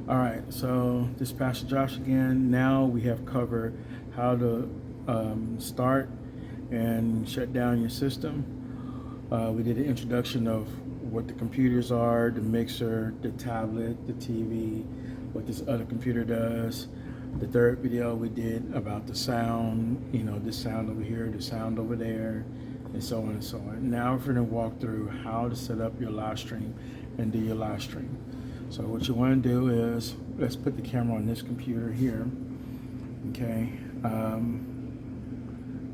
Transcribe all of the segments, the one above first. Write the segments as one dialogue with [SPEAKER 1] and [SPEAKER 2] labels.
[SPEAKER 1] All right, so this is Pastor Josh again. Now we have covered how to start and shut down your system. We did an introduction of what the computers are, the mixer, the tablet, the TV, what this other computer does. The third video we did about the sound, this sound over here, the sound over there, and so on and so on. Now we're going to walk through how to set up your live stream and do your live stream. So what you want to do is, let's put the camera on this computer here, okay?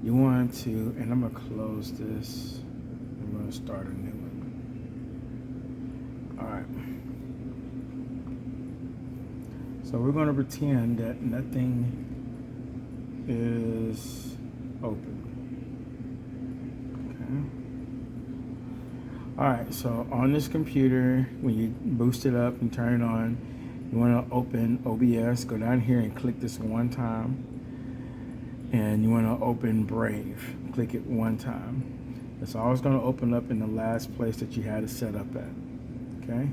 [SPEAKER 1] You want to, and I'm going to close this. I'm going to start a new one. All right. So we're going to pretend that nothing is open. Okay. All right, so on this computer, when you boost it up and turn it on, you want to open OBS, go down here and click this one time. And you want to open Brave, click it one time. It's always going to open up in the last place that you had it set up at, okay?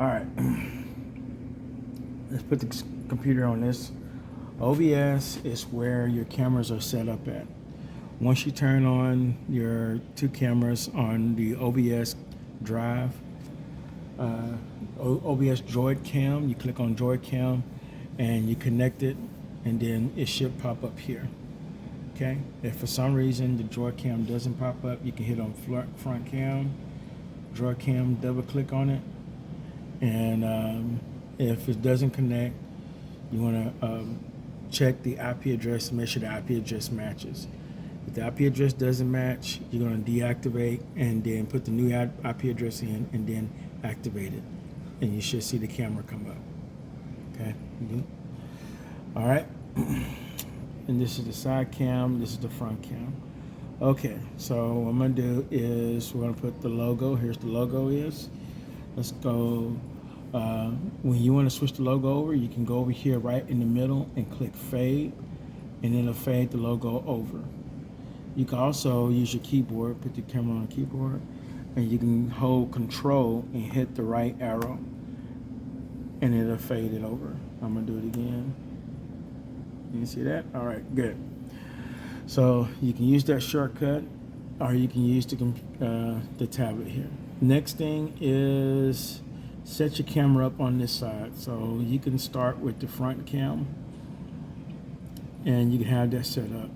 [SPEAKER 1] All right, let's put the computer on this. OBS is where your cameras are set up at. Once you turn on your two cameras on the OBS drive, OBS Droid Cam, you click on Droid Cam and you connect it, and then it should pop up here. Okay, if for some reason the Droid Cam doesn't pop up, you can hit on front cam, Droid Cam, double click on it, and if it doesn't connect, you want to check the IP address to make sure the IP address matches. If the IP address doesn't match, you're going to deactivate and then put the new IP address in and then activate it, and you should see the camera come up. Okay. All right. And this is the side cam, this is the front cam. Okay, so what I'm gonna do is we're gonna put the logo. Here's the logo is. Let's go. When you want to switch the logo over, you can go over here right in the middle and click fade, and it'll fade the logo over. You can also use your keyboard, put the camera on the keyboard, and you can hold control and hit the right arrow, and it'll fade it over. I'm gonna do it again. You can see that? All right, good. So you can use that shortcut, or you can use the tablet here. Next thing is set your camera up on this side. So you can start with the front cam, and you can have that set up.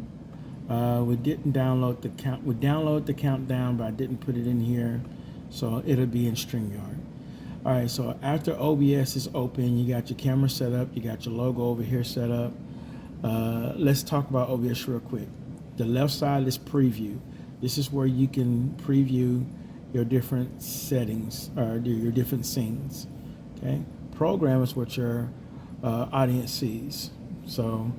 [SPEAKER 1] We didn't download the count. We downloaded the countdown, but I didn't put it in here, so it'll be in StreamYard. All right, so after OBS is open, you got your camera set up, you got your logo over here set up. Let's talk about OBS real quick. The left side is preview. This is where you can preview your different settings or your different scenes. Okay. Program is what your audience sees. So,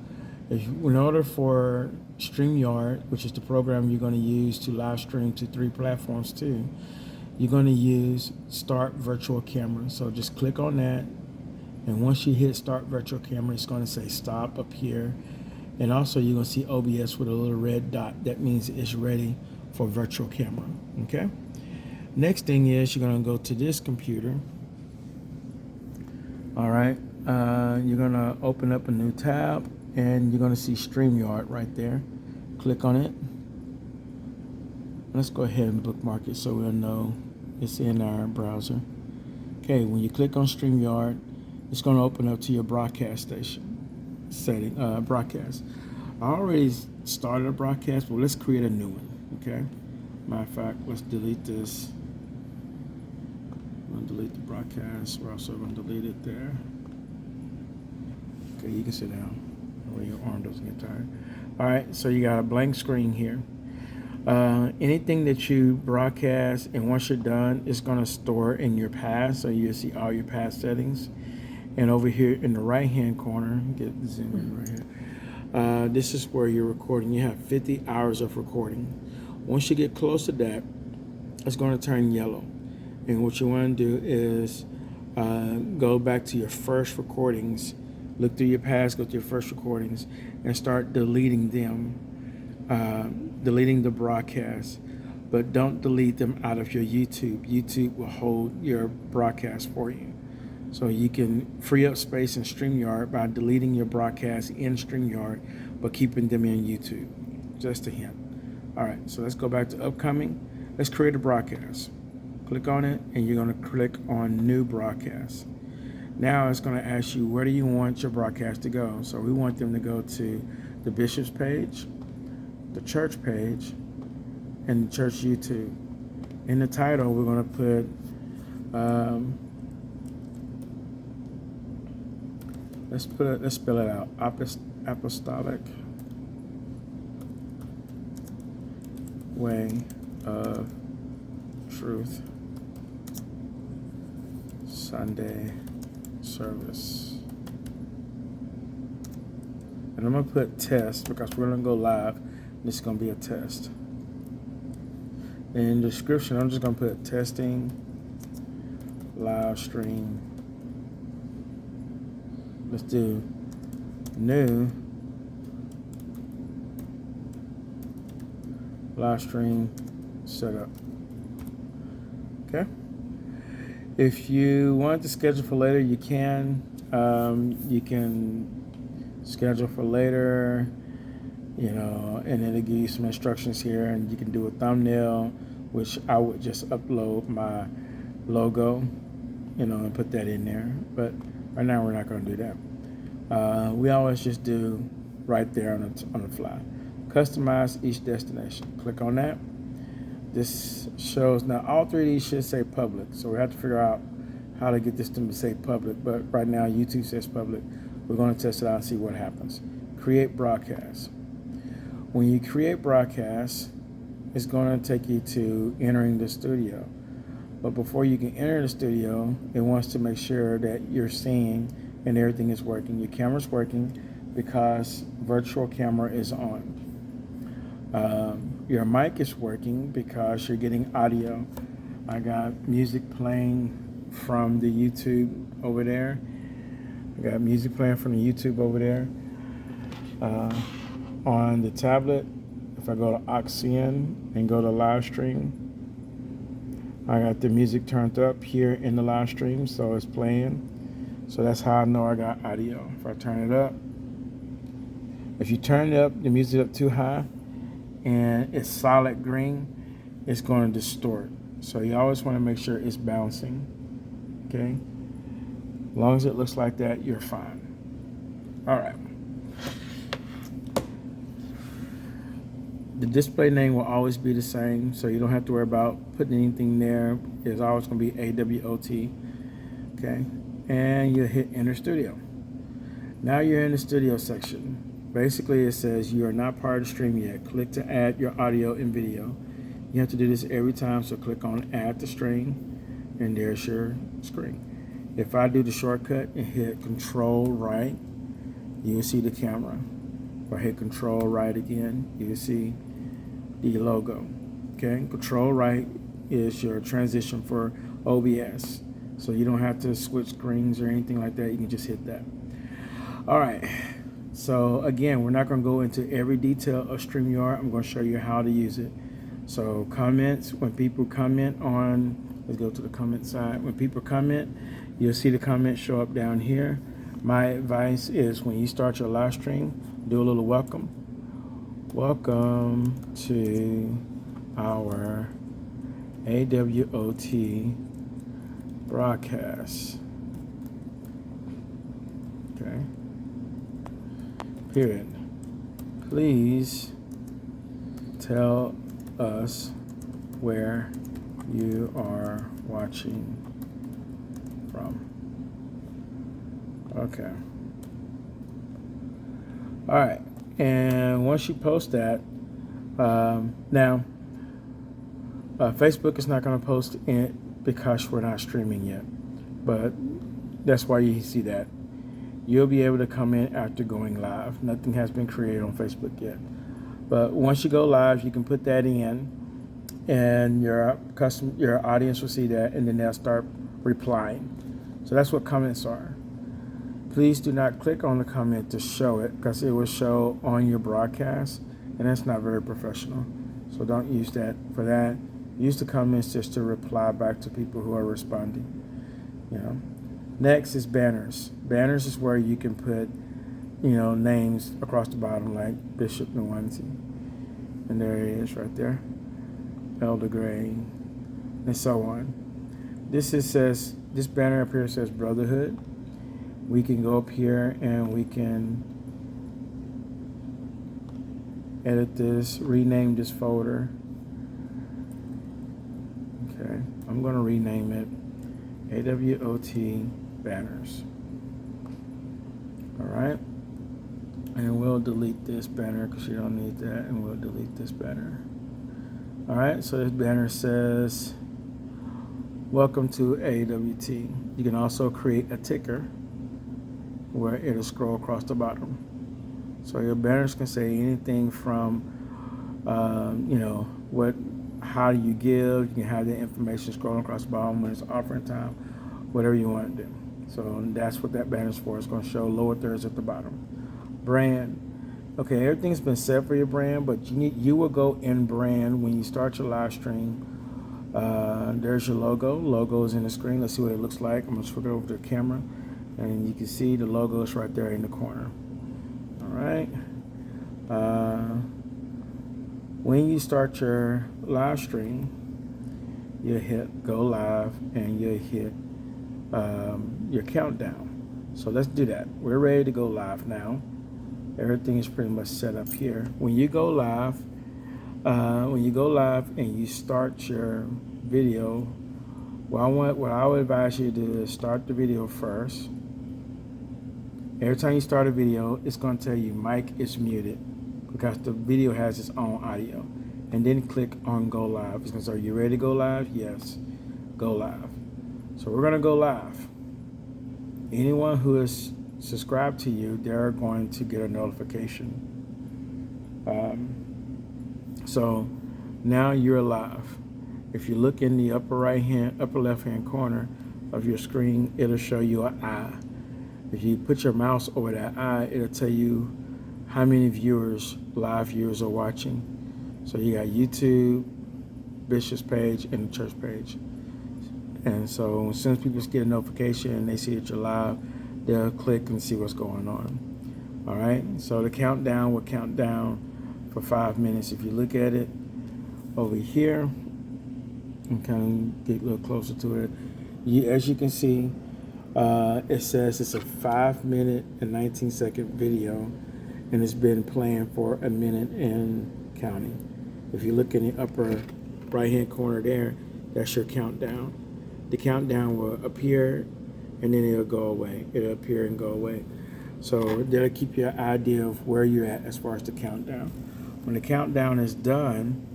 [SPEAKER 1] in order for StreamYard, which is the program you're going to use to live stream to 3 platforms too, you're going to use Start Virtual Camera. So just click on that. And once you hit Start Virtual Camera, it's going to say stop up here. And also you're going to see OBS with a little red dot. That means it's ready for virtual camera, okay? Next thing is you're going to go to this computer. All right, you're going to open up a new tab, and you're going to see StreamYard right there. Click on it. Let's go ahead and bookmark it so we'll know it's in our browser. Okay, when you click on StreamYard, it's going to open up to your broadcast station setting, broadcast. I already started a broadcast, but let's create a new one, okay? Matter of fact, let's delete this. I'm going to delete the broadcast. We're also going to delete it there. Okay, you can sit down. That way your arm doesn't get tired. All right, so you got a blank screen here. Anything that you broadcast, and once you're done, it's going to store in your past, so you'll see all your past settings. And over here in the right hand corner, get zoom in right here, this is where you're recording. You have 50 hours of recording. Once you get close to that, it's going to turn yellow. And what you want to do is go back to your first recordings, look through your past, go to your first recordings, and start deleting them, deleting the broadcast. But don't delete them out of your YouTube. YouTube will hold your broadcast for you. So you can free up space in StreamYard by deleting your broadcasts in StreamYard, but keeping them in YouTube. Just a hint. All right, so let's go back to upcoming. Let's create a broadcast. Click on it, and you're going to click on New Broadcast. Now it's going to ask you, where do you want your broadcast to go? So we want them to go to the Bishop's page, the church page, and the church YouTube. In the title, we're going to put, let's spell it out, Apostolic Way of Truth Sunday Service. And I'm going to put test because we're going to go live. This is going to be a test. In the description, I'm just going to put testing live stream. Let's do new live stream setup. Okay. If you want to schedule for later, you can. You can schedule for later, and then it'll give you some instructions here, and you can do a thumbnail, which I would just upload my logo, and put that in there. But right now, we're not going to do that. We always just do right there on the fly. Customize each destination. Click on that. This shows, now all three of these should say public, so we have to figure out how to get this to say public, but right now YouTube says public. We're going to test it out and see what happens. Create broadcast. When you create broadcast, it's going to take you to entering the studio. But before you can enter the studio, it wants to make sure that you're seeing and everything is working. Your camera's working because virtual camera is on. Your mic is working because you're getting audio. I got music playing from the YouTube over there. I got music playing from the YouTube over there. On the tablet, if I go to Oxygen and go to live stream, I got the music turned up here in the live stream, so it's playing. So that's how I know I got audio. If I turn it up, if you turn it up, the music up too high, and it's solid green, it's going to distort. So you always want to make sure it's bouncing. Okay? As long as it looks like that, you're fine. All right. The display name will always be the same, so you don't have to worry about putting anything there. It's always going to be AWOT. Okay? And you hit Enter Studio. Now you're in the studio section. Basically, it says you are not part of the stream yet. Click to add your audio and video. You have to do this every time, so click on Add to Stream, and there's your screen. If I do the shortcut and hit Control Right, you'll see the camera. If I hit Control Right again, you'll see the logo. Okay, Control Right is your transition for OBS, so you don't have to switch screens or anything like that. You can just hit that. All right. So again, we're not going to go into every detail of StreamYard. I'm going to show you how to use it. So comments, when people comment on, let's go to the comment side. When people comment, you'll see the comments show up down here. My advice is when you start your live stream, do a little welcome. Welcome to our AWOT broadcast. Okay. Period. Please tell us where you are watching from. Okay. All right. And once you post that, now Facebook is not going to post it because we're not streaming yet, but that's why you see that. You'll be able to come in after going live. Nothing has been created on Facebook yet. But once you go live, you can put that in, and your audience will see that, and then they'll start replying. So that's what comments are. Please do not click on the comment to show it, because it will show on your broadcast, and that's not very professional. So don't use that for that. Use the comments just to reply back to people who are responding. Next is banners. Banners is where you can put, names across the bottom like Bishop Nwanzi. And there he is right there. Elder Gray, and so on. This banner up here says Brotherhood. We can go up here and we can edit this, rename this folder. Okay, I'm going to rename it AWOT banners. All right, and we'll delete this banner because you don't need that, and we'll delete this banner. All right, so this banner says, welcome to AWT. You can also create a ticker where it'll scroll across the bottom. So your banners can say anything from, how do you give? You can have the information scrolling across the bottom when it's offering time, whatever you want to do. So that's what that banner's for. It's going to show lower thirds at the bottom. Brand. Okay, everything's been set for your brand, but you will go in brand when you start your live stream. There's your logo. Logo is in the screen. Let's see what it looks like. I'm going to switch it over to the camera, and you can see the logo is right there in the corner. All right. When you start your live stream, you hit go live and you hit your countdown. So let's do that. We're ready to go live now. Everything is pretty much set up here. When you go live and you start your video, what I would advise you to do is start the video first. Every time you start a video, it's going to tell you mic is muted because the video has its own audio. And then click on go live. It's going to say, are you ready to go live? Yes, go live. So we're going to go live. Anyone who is subscribed to you, they're going to get a notification. So now you're live. If you look in the upper left hand corner of your screen, it'll show you an eye. If you put your mouse over that eye, it'll tell you how many live viewers are watching. So you got YouTube, Bishop's page, and the church page. And so as soon as people get a notification and they see that you're live, they'll click and see what's going on. All right, so the countdown will count down for 5 minutes. If you look at it over here, and kind of get a little closer to it, as you can see, it says it's a 5 minute and 19 second video, and it's been playing for a minute and counting. If you look in the upper right hand corner there, that's your countdown. The countdown will appear and then it'll go away. It'll appear and go away. So that'll keep you an idea of where you're at as far as the countdown. When the countdown is done,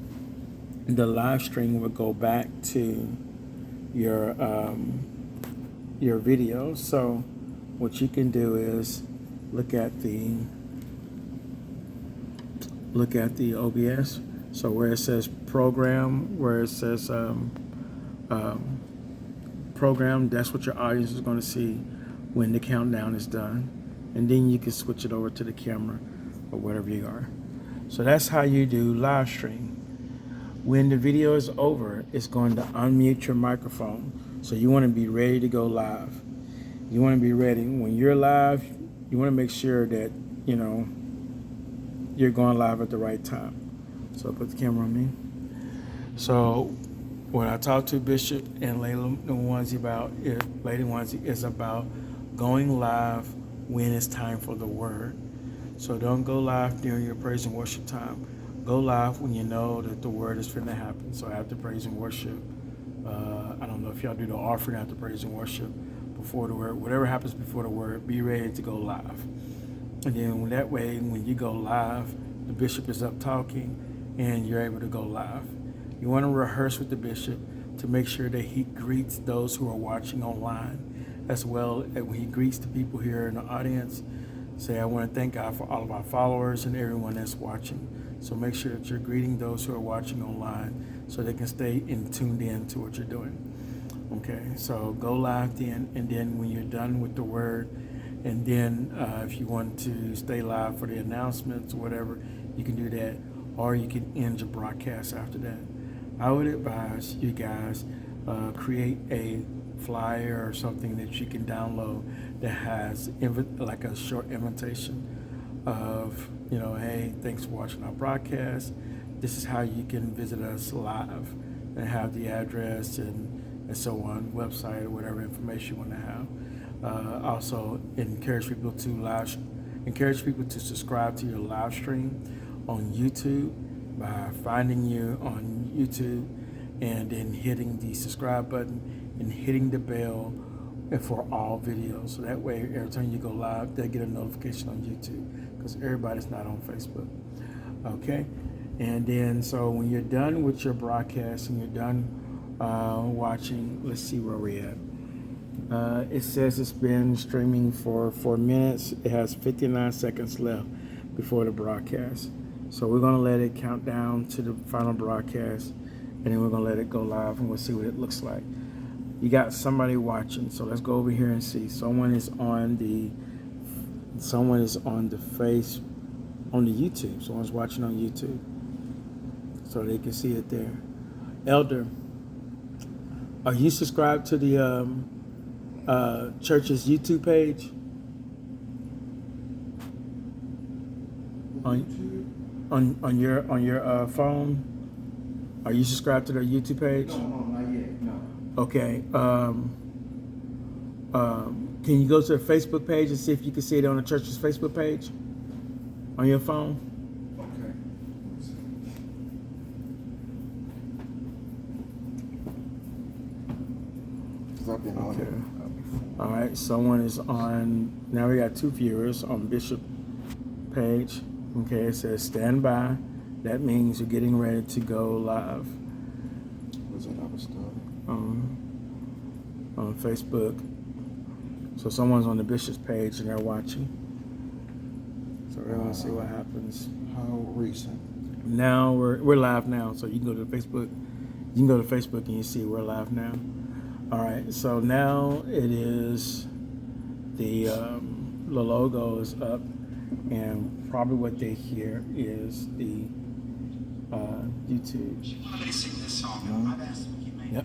[SPEAKER 1] the live stream will go back to your video. So what you can do is look at the OBS. So where it says program, where it says program, that's what your audience is going to see when the countdown is done. And then you can switch it over to the camera or whatever you are. So that's how you do live stream. When the video is over, it's going to unmute your microphone. So you want to be ready to go live. You want to be ready. When you're live, you want to make sure that, you're going live at the right time. So put the camera on me. So what I talked to Bishop and Lady Nwanzi is about going live when it's time for the word. So don't go live during your praise and worship time. Go live when you know that the word is finna happen. So after praise and worship, I don't know if y'all do the offering after praise and worship, before the word, whatever happens before the word, be ready to go live. And then that way, when you go live, the bishop is up talking and you're able to go live. You want to rehearse with the bishop to make sure that he greets those who are watching online, as well as when he greets the people here in the audience. Say, I want to thank God for all of our followers and everyone that's watching. So make sure that you're greeting those who are watching online so they can stay tuned in to what you're doing. Okay, so go live then, and then when you're done with the word, and then if you want to stay live for the announcements or whatever, you can do that, or you can end your broadcast after that. I would advise you guys create a flyer or something that you can download that has like a short invitation of, you know, hey, thanks for watching our broadcast. This is how you can visit us live, and have the address and so on, website or whatever information you want to have. Also encourage people to subscribe to your live stream on YouTube by finding you on YouTube and then hitting the subscribe button and hitting the bell for all videos. So that way, every time you go live, they'll get a notification on YouTube, because everybody's not on Facebook. Okay? And then, so when you're done with your broadcast and you're done watching, let's see where we're at. It says it's been streaming for 4 minutes. It has 59 seconds left before the broadcast. So we're going to let it count down to the final broadcast, and then we're going to let it go live, and we'll see what it looks like. You got somebody watching, so let's go over here and see. Someone is on the YouTube. Someone's watching on YouTube, so they can see it there. Elder, are you subscribed to the church's YouTube page? On your phone? Are you subscribed to their YouTube page?
[SPEAKER 2] No, not yet. No.
[SPEAKER 1] Okay. Can you go to their Facebook page and see if you can see it on the church's Facebook page on your phone?
[SPEAKER 2] Okay. Because I've been on here.
[SPEAKER 1] All right. Someone is on. Now we got 2 viewers on Bishop page. Okay. It says stand by. That means you're getting ready to go live.
[SPEAKER 2] Was it our stuff?
[SPEAKER 1] On Facebook. So someone's on the Bishop's page and they're watching. So we're gonna see what happens.
[SPEAKER 2] How recent?
[SPEAKER 1] Now we're live now. So you can go to Facebook. You can go to Facebook and you see we're live now. All right. So now it is the logo is up, and probably what they hear is the YouTube. Yep.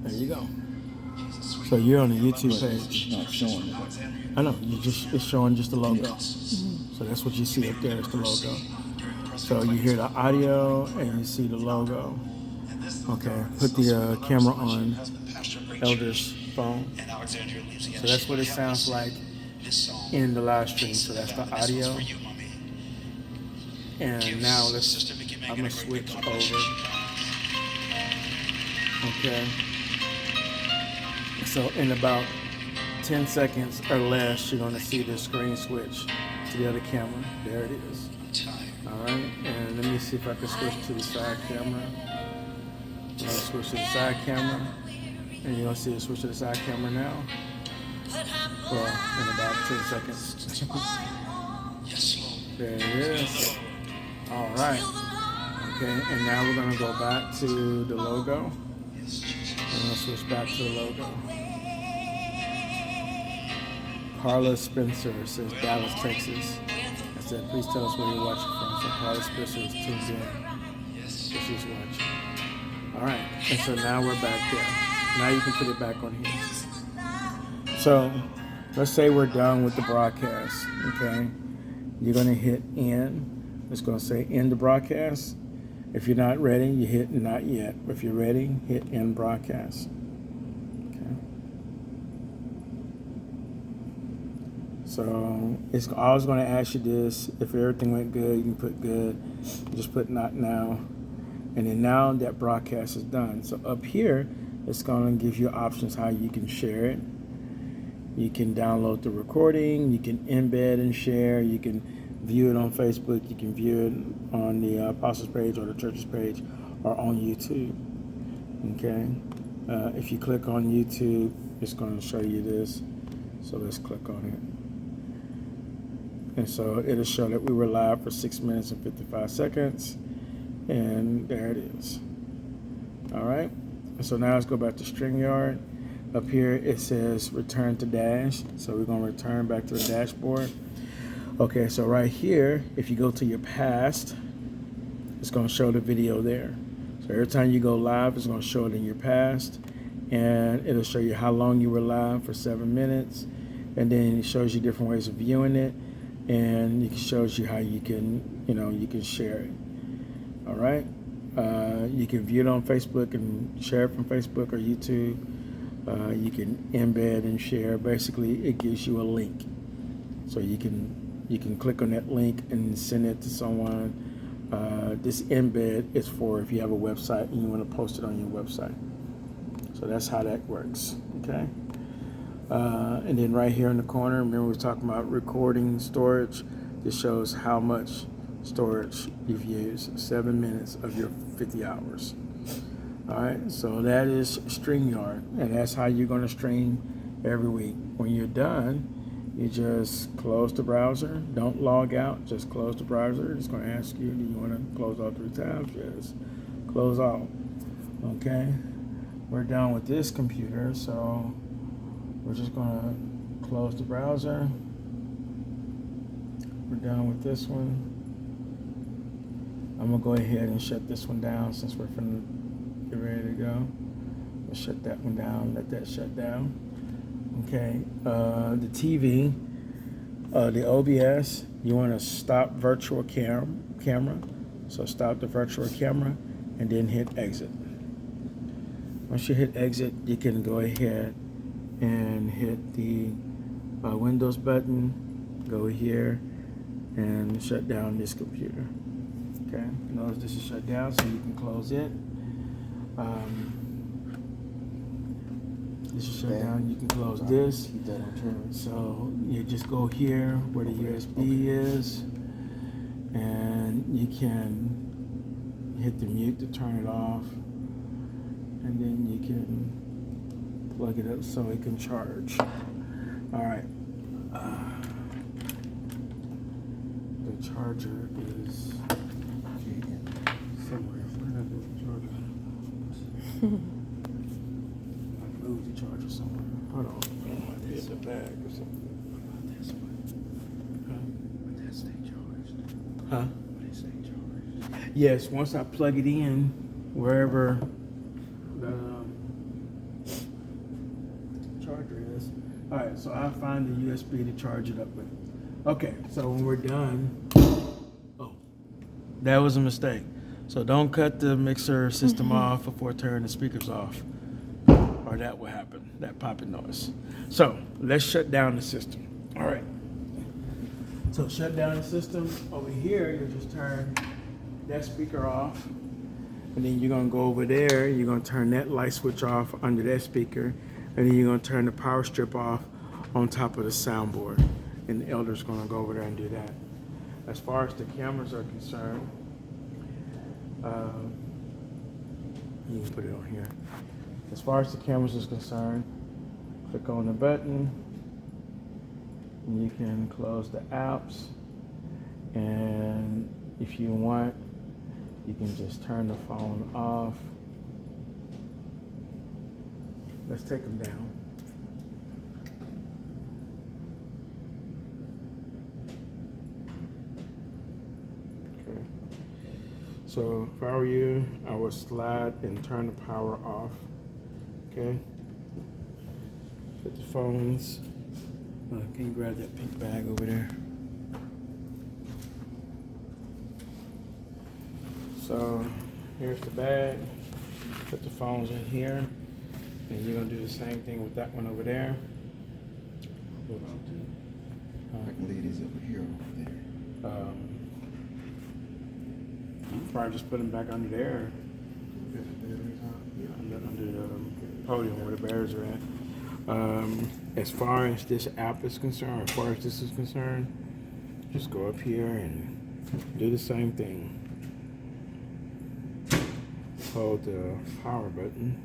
[SPEAKER 1] There you go. So you're on the YouTube page.
[SPEAKER 2] It's not showing it.
[SPEAKER 1] I know. It's showing just the logo. So that's what you see up there is the logo. So you hear the audio and you see the logo. Okay. Put the camera on Elder's phone. So that's what it sounds like in the live stream. So that's the audio. And now I'm gonna switch over. Okay. So in about 10 seconds or less, you're gonna see the screen switch to the other camera. There it is. All right. And let me see if I can switch to the side camera. I'm gonna switch to the side camera, and you're gonna see it switch to the side camera now. Well, in about 10 seconds. There it is. All right. Okay, and now we're gonna go back to the logo. I'm gonna switch back to the logo. Carla Spencer says Dallas, Texas. I said, please tell us where you're watching from. So Carla Spencer is tuned in. So she's watching. All right, and so now we're back there. Now you can put it back on here. So let's say we're done with the broadcast. Okay, you're gonna hit end. It's going to say end the broadcast. If you're not ready, you hit not yet. If you're ready, hit end broadcast. Okay. So it's always going to ask you this. If everything went good, you can put good. Just put not now. And then now that broadcast is done. So up here, it's going to give you options how you can share it. You can download the recording. You can embed and share. You can view it on Facebook. You can view it on the Apostles page or the church's page or on YouTube. Okay. If you click on YouTube, it's going to show you this. So let's click on it. And so it'll show that we were live for 6 minutes and 55 seconds. And there it is. All right. And so now let's go back to StreamYard. Up here it says return to dash. So we're going to return back to the dashboard. Okay, so right here, if you go to your past, it's going to show the video there. So every time you go live, it's going to show it in your past. and it'll show you how long you were live for 7 minutes, and then it shows you different ways of viewing it, and it shows you how you can, you can share it. All right. You can view it on Facebook and share it from Facebook or YouTube. You can embed and share. Basically, it gives you a link, so you can click on that link and send it to someone. This embed is for if you have a website and you want to post it on your website. So that's how that works. Okay. And then right here in the corner, remember we were talking about recording storage. This shows how much storage you've used, 7 minutes of your 50 hours. All right, so that is StreamYard, and that's how you're going to stream every week. When you're done, you just close the browser. Don't log out, just close the browser. It's going to ask you, do you want to close all 3 tabs? Yes, close all. Okay, we're done with this computer, so we're just going to close the browser. We're done with this one. I'm going to go ahead and shut this one down since we're finna get ready to go. We'll shut that one down, let that shut down. Okay, the TV, the OBS, you want to stop virtual camera. So stop the virtual camera and then hit exit. Once you hit exit, you can go ahead and hit the Windows button, go here and shut down this computer. Okay, notice this is shut down, so you can close it. This is shut down, you can close this.
[SPEAKER 2] Keep that on turn.
[SPEAKER 1] So you just go here where the USB is, and you can hit the mute to turn it off, and then you can plug it up so it can charge. All right. The charger is somewhere. Where is the charger? I moved the charger somewhere. Hold on. I might hit the bag or something.
[SPEAKER 2] This one.
[SPEAKER 1] Huh?
[SPEAKER 2] Would that stay charged?
[SPEAKER 1] Huh?
[SPEAKER 2] Would it stay charged?
[SPEAKER 1] Yes, once I plug it in, wherever the charger is. All right, so I find the USB to charge it up with. Okay, so when we're done, oh, that was a mistake. So don't cut the mixer system off before turning the speakers off, or that will happen, that popping noise. So let's shut down the system. All right. So shut down the system. Over here, you just turn that speaker off, and then you're gonna go over there. You're gonna turn that light switch off under that speaker, and then you're gonna turn the power strip off on top of the soundboard. And the elder's gonna go over there and do that. As far as the cameras are concerned, you can put it on here. As far as the cameras is concerned, click on the button, and you can close the apps. And if you want, you can just turn the phone off. Let's take them down. Okay. So if I were you, I would slide and turn the power off. Okay. Put the phones. Can you grab that pink bag over there? So here's the bag. Put the phones in here. And you're gonna do the same thing with that one over there.
[SPEAKER 2] What I'll do, I can leave these over here or over there.
[SPEAKER 1] You can probably just put them back under there.
[SPEAKER 2] Get the batteries out? Yeah.
[SPEAKER 1] Under the podium where the bears are at. As far as this app is concerned, as far as this is concerned, just go up here and do the same thing. Hold the power button.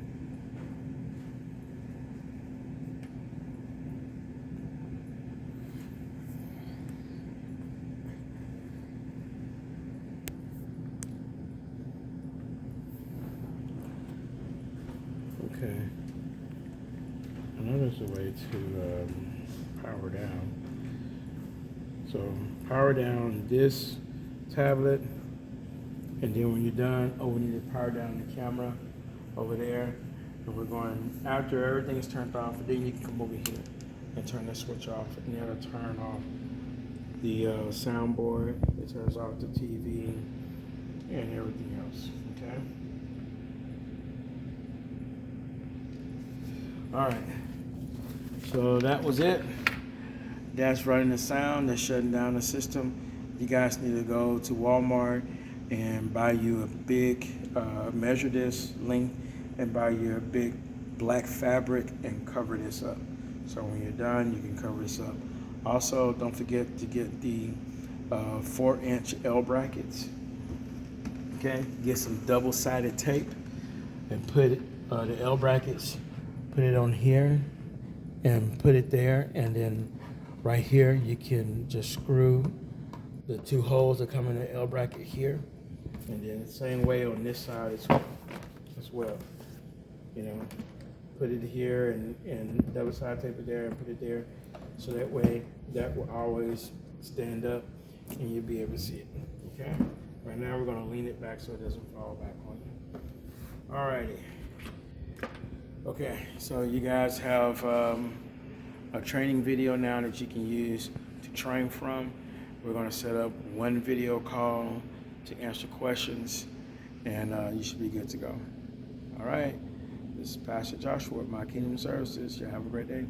[SPEAKER 1] Okay. I know there's a way to power down. So power down this tablet, and then when you're done, we need to power down the camera over there, And we're going, after everything's turned off, then you can come over here and turn the switch off, and that'll turn off the soundboard. It turns off the TV and everything else, okay? All right, so that was it. That's running the sound, that's shutting down the system. You guys need to go to Walmart and buy you a big, measure this length and buy you a big black fabric and cover this up. So when you're done, you can cover this up. Also, don't forget to get the 4-inch L brackets. Okay, get some double-sided tape and put the L brackets, put it on here and put it there, and then right here you can just screw the 2 holes that come in the L bracket here, and then the same way on this side as well. You know, put it here and double side tape it there and put it there, so that way that will always stand up and you'll be able to see it. Okay. Right now we're going to lean it back so it doesn't fall back on you. Alrighty. Okay, so you guys have a training video now that you can use to train from. We're going to set up one video call to answer questions, and you should be good to go. All right, this is Pastor Joshua with My Kingdom Services. You have a great day.